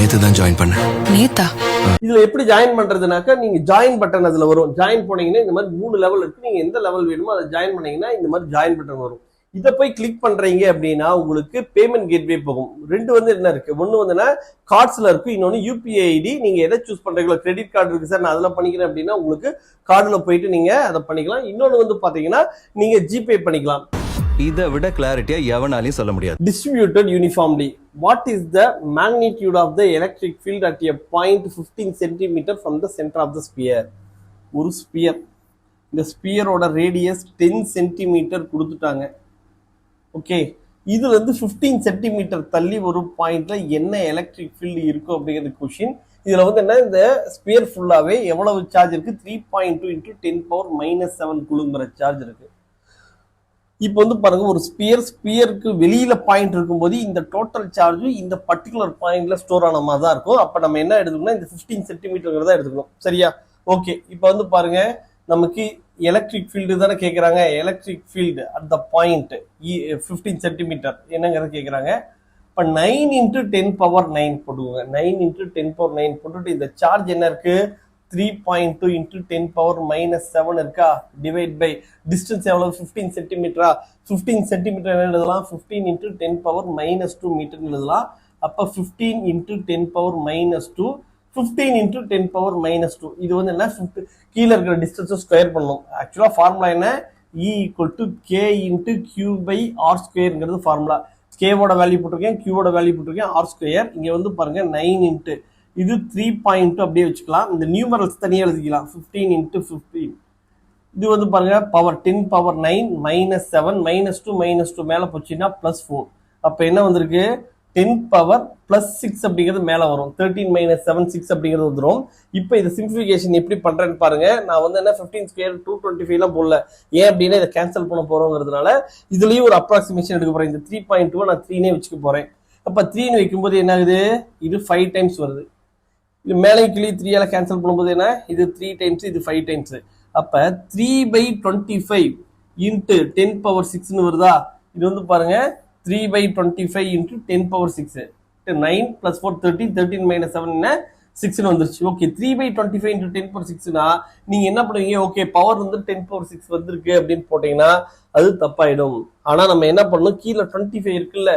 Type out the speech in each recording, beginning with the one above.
நேத்து தான் ஜாயின் பண்ணேன். நேத்தா? இதுல எப்படி ஜாயின் பண்றதுனாக்கா நீங்க ஜாயின் பட்டன் அதுல வரும். ஜாயின் பண்ணீங்கன்னா இந்த மாதிரி 3 லெவல் இருக்கு. நீங்க எந்த லெவல் வேணுமோ அதை ஜாயின் பண்ணீங்கன்னா இந்த மாதிரி ஜாயின் பட்டன் வரும். இதை போய் கிளிக் பண்றீங்க அப்படின்னா உங்களுக்கு பேமெண்ட் கேட்வே போகும். ரெண்டு வந்து என்ன இருக்கு, ஒன்னு வந்துன்னா கார்ட்ஸ்ல இருக்கு, இன்னொன்னு யூபிஐ ஐடி. நீங்க எதை சூஸ் பண்றீங்களோ, கிரெடிட் கார்டு இருக்கு சார் நான் அதில் பண்ணிக்கிறேன் அப்படின்னா உங்களுக்கு கார்டுல போயிட்டு நீங்க அதை பண்ணிக்கலாம். இன்னொன்னு வந்து பாத்தீங்கன்னா நீங்க ஜிபே பண்ணிக்கலாம். இதை விட கிளாரிட்டியா எவனாலையும் சொல்ல முடியாது. Distributed uniformly. What is the magnitude of the electric field at a point 15 cm from the center of the sphere? ஒரு ஸ்பியர், இந்த ஸ்பியரோட ரேடியஸ் 10 சென்டிமீட்டர் கொடுத்துட்டாங்க. ஓகே, இதுல இருந்து 15 சென்டிமீட்டர் தள்ளி ஒரு பாயிண்ட்ல என்ன எலக்ட்ரிக் ஃபீல்டு இருக்கும் அப்படிங்கிறது கொஸ்டின். இதுல வந்து என்ன, இந்த ஸ்பியர் ஃபுல்லாவே எவ்வளவு சார்ஜ் இருக்கு, 3.2 × 10⁻⁻7 கூலுங்கிற சார்ஜ் இருக்கு. இப்போ வந்து பாருங்க, ஒரு ஸ்பியருக்கு வெளியில பாயிண்ட் இருக்கும்போது இந்த டோட்டல் சார்ஜ் இந்த பர்டிகுலர் பாயிண்ட்ல ஸ்டோர் ஆன மாதிரி தான் இருக்கும். அப்ப நம்ம என்ன எடுத்துக்கணும், இந்த 15 சென்டிமீட்டர் எடுத்துக்கணும். சரியா? ஓகே, இப்போ வந்து பாருங்க, நமக்கு எலக்ட்ரிக் ஃபீல்டு தானே கேட்குறாங்க. Electric field at the point 15 centimetre என்னங்கிறது கேட்குறாங்க. இப்போ 9 × 10⁻9 போட்டுக்கோங்க. 9 × 10⁻9 போட்டுட்டு இந்த சார்ஜ் என்ன இருக்கு, 3.2 × 10⁻⁻7 இருக்கா, டிவைட் பை டிஸ்டன்ஸ் எவ்வளவு, 15 சென்டிமீட்டரா. 15 சென்டிமீட்டர் என்ன எழுதலாம், 15 × 10⁻⁻2 மீட்டர் எழுதலாம். அப்ப 15 × 10⁻⁻2 15 × 10⁻⁻2 இது வந்து என்ன, கீழே இருக்கிற டிஸ்டன்ஸை ஸ்கொயர் பண்ணணும். ஆக்சுவலா ஃபார்முலா என்ன, E = K × Q/R²ங்கிறது ஃபார்முலா. கேவோட வேல்யூ போட்டிருக்கேன், கியூவோட வேல்யூ போட்டிருக்கேன், R². இங்க வந்து பாருங்க 9 × இது 3.2 அப்படியே வச்சுக்கலாம். இந்த நியூமரல்ஸ் தனியாக எழுதிக்கலாம். 15 × 15 இது வந்து பாருங்க பவர் 10⁻9 -7 -2 -2 மேல போச்சுன்னா +4. அப்ப என்ன வந்திருக்கு, 10⁻+6 அப்படிங்கிறது மேல வரும். 13 - 7 6 அப்படிங்கிறது வந்துடும். இப்போ இதை சிம்பிளிஃபிகேஷன் எப்படி பண்றேன்னு பாருங்க. நான் வந்து என்ன 15² 225 எல்லாம் போடல. ஏன் அப்படின்னா இதை கேன்சல் பண்ண போறோங்கிறதுனால இதுலயும் ஒரு அப்ராக்சிமேஷன் எடுக்க போறேன். இந்த 3.2 நான் 3னே வச்சுக்க போறேன். அப்ப 3ன்னு வைக்கும்போது என்ன ஆகுது, இது 5 டைம்ஸ் வருது. இது மேலே கிளி 3ஆல கேன்சல் பண்ணும்போது என்ன, இது 3 டைம்ஸ், இது 5 டைம்ஸ். அப்ப 3/25 × 10⁻6 வருதா. இது வந்து பாருங்க 3/25 × 10⁻6 9 + 4 13 13 - 7 6 வந்துருச்சு. ஓகே, 3/25 × 10⁻6னா நீங்க என்ன பண்ணுவீங்க, ஓகே பவர் வந்து 10⁻6 வந்திருக்கு அப்படின்னு போட்டீங்கன்னா அது தப்பாயிடும். ஆனா நம்ம என்ன பண்ணணும், கீழே 25 இருக்குல்ல,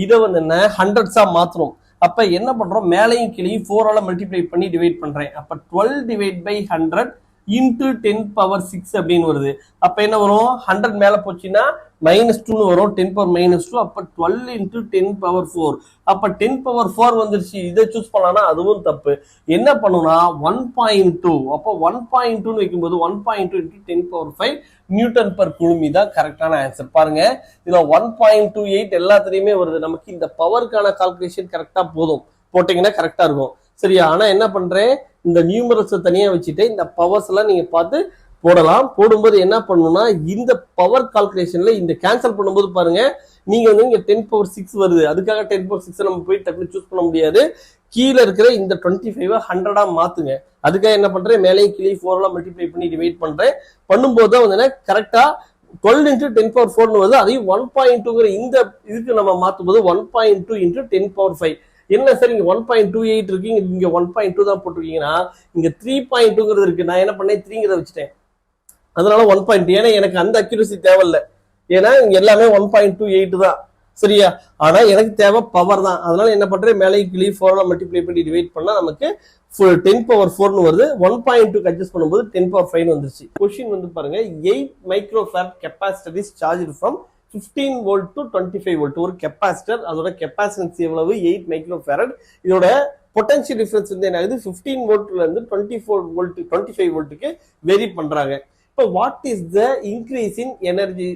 இதை வந்து என்ன 100s மாத்தணும். அப்ப என்ன பண்றோம், மேலையும் கீழையும் 4ஆல மல்டிப்ளை பண்ணி டிவைட் பண்றேன். அப்ப 12/100 × 10⁻6 அப்படின்னு வருது. அப்ப என்ன வரும், 100 மேல போச்சுன்னா -2 வரும், 10⁻⁻2. அப்ப 12 × 10⁻4. அப்ப 10⁻4 வந்துருச்சு. இதை சூஸ் பண்ணலாம்னா அதுவும் தப்பு. என்ன பண்ணுனா 1.2. அப்போ 1.2 வைக்கும்போது 1.2 × 10⁻5 N/கூலும் தான் கரெக்டான ஆன்சர். பாருங்க, இதுல 1.28 எல்லாத்துலயுமே வருது. நமக்கு இந்த பவருக்கான கால்குலேஷன் கரெக்டா போதும், போட்டீங்கன்னா கரெக்டா இருக்கும். சரியா? ஆனா என்ன பண்றேன், இந்த நியூமரல்ஸ் தனியா வச்சுட்டு இந்த பவர்ஸ் எல்லாம் நீங்க பார்த்து போடலாம். போடும்போது என்ன பண்ணணும்னா இந்த பவர் கால்குலேஷன்ல இந்த கேன்சல் பண்ணும்போது பாருங்க, நீங்க வந்து இங்க 10⁻6 வருது. அதுக்காக 10⁻6 நம்ம போய் டக்குனு சூஸ் பண்ண முடியாது. கீழே இருக்கிற இந்த 25 100ஆ மாத்துங்க. அதுக்காக என்ன பண்றேன், மேலேயும் கீழே 4ஆல மல்டிப்ளை பண்ணி டிவைட் பண்றேன். பண்ணும்போது தான் வந்து கரெக்டா 12 × 10⁻4 வருது. அதையும் 1.2ங்கிற இந்த இதுக்கு நம்ம மாத்தும் போது 1.2 × 10⁻5. என்ன சார் இங்க 1.28 இருக்கு, இங்க 1.2 தான் போட்டிருக்கீங்கன்னா இங்க 3.2ங்கிறது இருக்கு. நான் என்ன பண்ணேன், 3ங்கிறத வச்சுட்டேன். அதனால 1.2. ஏன்னா எனக்கு அந்த அக்யூரசி தேவையில்லை. ஏன்னா இங்க எல்லாமே 1.28 தான். சரியா? ஆனா எனக்கு தேவை பவர் தான். அதனால என்ன பண்றேன், மேலே கீழே 4ஆல மல்டிப்ளை பண்ணி டிவைட் பண்ணா நமக்கு 10⁻4 வருது. 1.2 அட்ஜஸ்ட் பண்ணும்போது 10⁻5 வந்துருச்சு. கொஸ்டின் வந்து பாருங்க, 8 microfarad capacitor is charged from 15 volt to 25 volt. ஒரு கெப்பாசிட்டர், அதோட கெப்பாசிட்டன்ஸ் எவ்வளவு, 8 மைக்ரோஃபாரட். இதோட பொட்டன்ஷியல் டிஃபரன்ஸ் வந்து என்ன ஆகுது, 15 வோல்ட்ல இருந்து 24 வோல்ட் 25 வோல்ட்டுக்கு வேரி பண்றாங்க. இப்போ what is the increase in energy,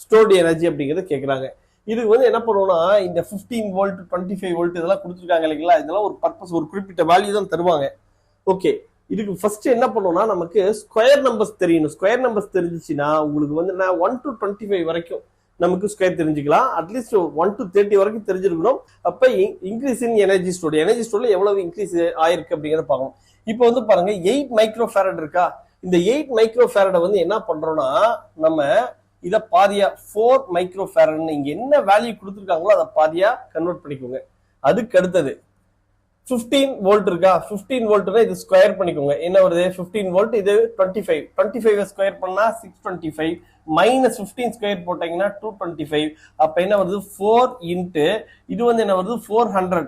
stored energy அப்படிங்கறத கேக்குறாங்க. இதுக்கு வந்து என்ன பண்ணுவோம்னா, இந்த 15 வோல்ட் 25 வோல்ட் இதெல்லாம் கொடுத்துருக்காங்க இல்லைங்களா, இதெல்லாம் ஒரு பர்பஸ், ஒரு குறிப்பிட்ட வேல்யூ தான் தருவாங்க. ஓகே, இதுக்கு ஃபர்ஸ்ட் என்ன பண்ணுவோம்னா, நமக்கு ஸ்கொயர் நம்பர்ஸ் தெரியணும். ஸ்கொயர் நம்பர்ஸ் தெரிஞ்சிச்சுன்னா உங்களுக்கு வந்து 1 to 25 வரைக்கும் நமக்கு ஸ்கொயர் தெரிஞ்சுக்கலாம். அட்லீஸ்ட் 1 to 30 வரைக்கும் தெரிஞ்சிருக்கணும். அப்ப increase in energy stored, energy ஸ்டோர்ல எவ்வளவு இன்க்ரீஸ் ஆயிருக்கு அப்படிங்கறத பார்க்கணும். இப்போ வந்து பாருங்க 8 மைக்ரோஃபாரட் இருக்கா. இந்த 8 மைக்ரோஃபாரட வந்து என்ன பண்றோம்னா, நம்ம இத பாதியா 4 மைக்ரோஃபாரட்னு இங்க என்ன வேல்யூ கொடுத்துருக்காங்களோ அதை பாதியா கன்வெர்ட் பண்ணிக்கோங்க. அதுக்கு அடுத்தது 15 வோல்ட் இருக்கா, 15 வோல்ட்னா இது ஸ்கொயர் பண்ணிக்கோங்க, என்ன வருது 15 வோல்ட், இது 25, 25 ஸ்கொயர் பண்ணா 625 மைனஸ் 15 ஸ்கொயர் போட்டீங்கன்னா 225, அப்ப என்ன வருது 4 இன்ட்டு இது வந்து என்ன வருது 400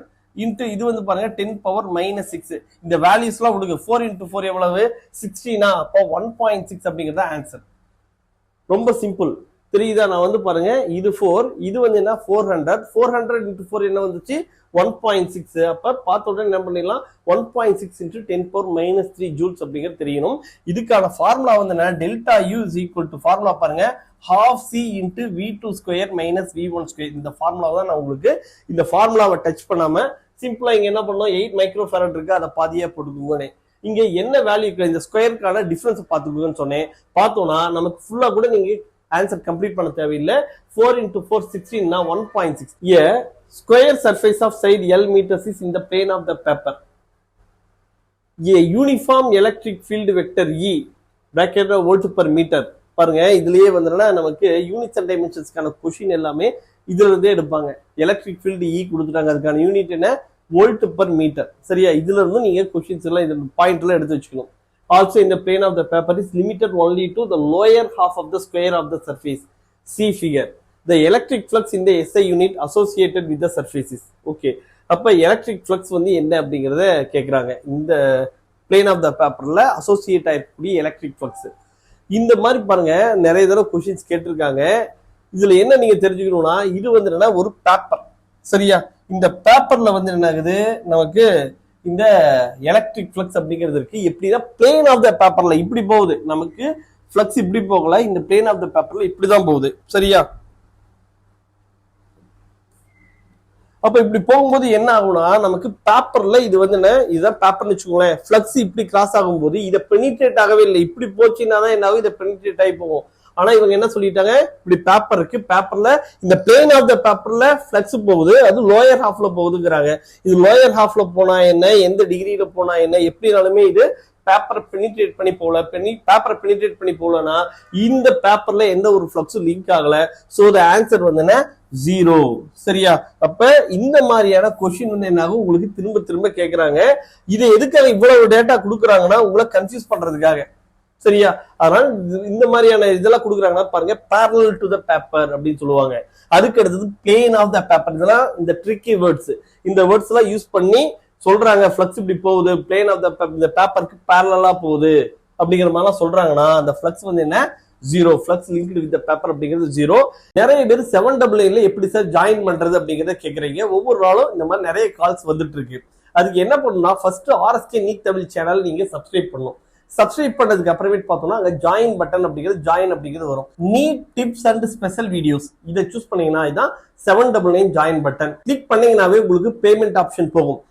இன்ட்டு இது வந்து பாருங்க 10 பவர் மைனஸ் 6. இந்த வேல்யூஸ் எல்லாம் விடுங்க, 4 இன்ட்டு 4 எவ்வளவு 16, அப்போ 1.6 அப்படிங்கிறது ஆன்சர். ரொம்ப சிம்பிள், தெரியுதா? நான் வந்து பாருங்க, இது 4, இது வந்து என்ன 400, 400 இன்ட்டு 4 என்ன வந்துச்சு 1.6. அப்ப பார்த்த உடனே என்ன பண்ணிடலாம், 1.6 இன்ட்டு 10 பவர் மைனஸ் 3 ஜூல்ஸ் அப்படிங்கிறது தெரியணும். இதுக்கான ஃபார்முலா வந்து என்ன, delta you is equal to formula பாருங்க, half c into v2 square minus v1 square. இந்த ஃபார்முலா தான் நான் உங்களுக்கு, இந்த ஃபார்முலாவை டச் பண்ணாம சிம்பிளா இங்க என்ன பண்ணோம், 8 மைக்ரோ ஃபேரட் இருக்கு, அதை பாதியா போட்டுக்கோங்க. இங்க என்ன வேல்யூ, இந்த ஸ்கொயருக்கான டிஃபரன்ஸ் பார்த்துக்கோங்கன்னு சொன்னேன். பார்த்தோம்னா நமக்கு ஃபுல்லா கூட நீங்க ஆன்சர் கம்ப்ளீட் பண்ண தேவையில்லை. 4 into 4 16 1.6. A square surface of side L meters is in the plane of the paper. A uniform electric field vector E bracket volt per meter. பாருங்க, இதுலயே வந்துன்னா நமக்கு யூனிட்ஸ் அண்ட் டைமென்ஷன்ஸ்க்கான கொஸ்டின் எல்லாமே இதுல இருந்தே எடுப்பாங்க. எலக்ட்ரிக் ஃபீல்டு E கொடுத்துட்டாங்க, அதுக்கான யூனிட் என்ன வோல்ட் பர் மீட்டர். சரியா? இதுல இருந்து நீங்க கொஸ்டின்ஸ் எல்லாம் இந்த பாயிண்ட் எல்லாம் எடுத்து வச்சுக்கணும். Also in the plane of the paper is limited only to the lower half of the square of the surface. See figure. The electric flux in the SI unit associated with the surfaces. Okay. அப்ப electric flux வந்து என்ன அப்படிங்கறத கேக்குறாங்க. இந்த plane of the paperல associate ஆயிருக்கக்கூடிய electric flux. இந்த மாதிரி பாருங்க, நிறைய தடவை கொஸ்டின்ஸ் கேட்டிருக்காங்க. இதுல என்ன நீங்க தெரிஞ்சுக்கணும்னா, இது வந்து என்னன்னா ஒரு பேப்பர். சரியா? இந்த பேப்பர்ல வந்து என்ன ஆகுது, நமக்கு இந்த எலக்ட்ரிக் ஃப்ளக்ஸ் அப்படிங்கிறது இருக்கு. எப்படின்னா பிளேன் ஆஃப் த பேப்பர்ல இப்படி போகுது, நமக்கு ஃப்ளக்ஸ் இப்படி போகல, இந்த பிளேன் ஆஃப் த பேப்பர்ல இப்படிதான் போகுது. சரியா? அப்ப இப்படி போகும்போது என்ன ஆகும்னா, நமக்கு பேப்பர்ல இது வந்து என்ன, இதுதான் பேப்பர்னு வச்சுக்கோங்களேன், ஃப்ளக்ஸ் இப்படி கிராஸ் ஆகும்போது இதை பெனிட்ரேட் ஆகவே இல்லை, இப்படி போச்சுன்னா தான் என்ன ஆகும், இதை பெனிட்ரேட் ஆகி போகும். ஆனா இவங்க என்ன சொல்லிட்டாங்க, இப்படி பேப்பர் இருக்கு, பேப்பர்ல இந்த பிளேன் ஆஃப் த பேப்பர்ல ஃப்ளக்ஸ் போகுது, அது லோயர் ஹாஃப்ல போகுதுங்கிறாங்க. இது லோயர் ஹாஃப்ல போனா என்ன, எந்த டிகிரியில போனா என்ன, எப்படினாலுமே இது பேப்பரை பெனிட்ரேட் பண்ணி போகல. பேப்பரை பெனிட்ரேட் பண்ணி போகலன்னா இந்த பேப்பர்ல எந்த ஒரு ஃப்ளக்ஸும் லிங்க் ஆகல. சோ த ஆன்சர் வந்து என்ன 0. சரியா? அப்ப இந்த மாதிரியான கொஸ்டின் வந்து என்ன ஆகும், உங்களுக்கு திரும்ப திரும்ப கேட்கறாங்க. இதை எதுக்காக இவ்வளவு டேட்டா கொடுக்குறாங்கன்னா உங்களை கன்ஃபியூஸ் பண்றதுக்காக. சரியா? அதனால இந்த மாதிரியான இதெல்லாம் கொடுக்குறாங்கன்னா பாருங்க, parallel to the paper அப்படின்னு சொல்லுவாங்க. அதுக்கு அடுத்தது plane of the paper. இதெல்லாம் இந்த ட்ரிக்கி வேர்ட்ஸ், இந்த வேர்ட்ஸ் எல்லாம் யூஸ் பண்ணி சொல்றாங்க, ஃப்ளக்ஸ் இப்படி போகுது, பிளேன் ஆஃப் த பேப்பருக்கு பேரலா போகுது அப்படிங்கிற மாதிரிலாம் சொல்றாங்கன்னா அந்த ஃப்ளக்ஸ் வந்து என்ன 0. Flux linked with the paper அப்படிங்கிறது 0. நிறைய பேர் 7AA எப்படி சார் ஜாயின் பண்றது அப்படிங்கிறத கேட்கறீங்க. ஒவ்வொரு நாளும் இந்த மாதிரி நிறைய கால்ஸ் வந்துட்டு இருக்கு. அதுக்கு என்ன பண்ணணும்னா, first RSK NEET Tamil channel நீங்க சப்ஸ்கிரைப் பண்ணணும். சப்ஸ்கிரைப் பண்ணதுக்கு அப்புறமேட்டு பார்த்தோம்னா அங்க ஜாயின் பட்டன் அப்படிங்கிறது, ஜாயின் அப்படிங்கிறது வரும். NEET tips and special videos இதை சூஸ் பண்ணீங்கன்னா இதான் 799 ஜாயின் பட்டன். கிளிக் பண்ணீங்கன்னாவே உங்களுக்கு பேமெண்ட் ஆப்ஷன் போகும்.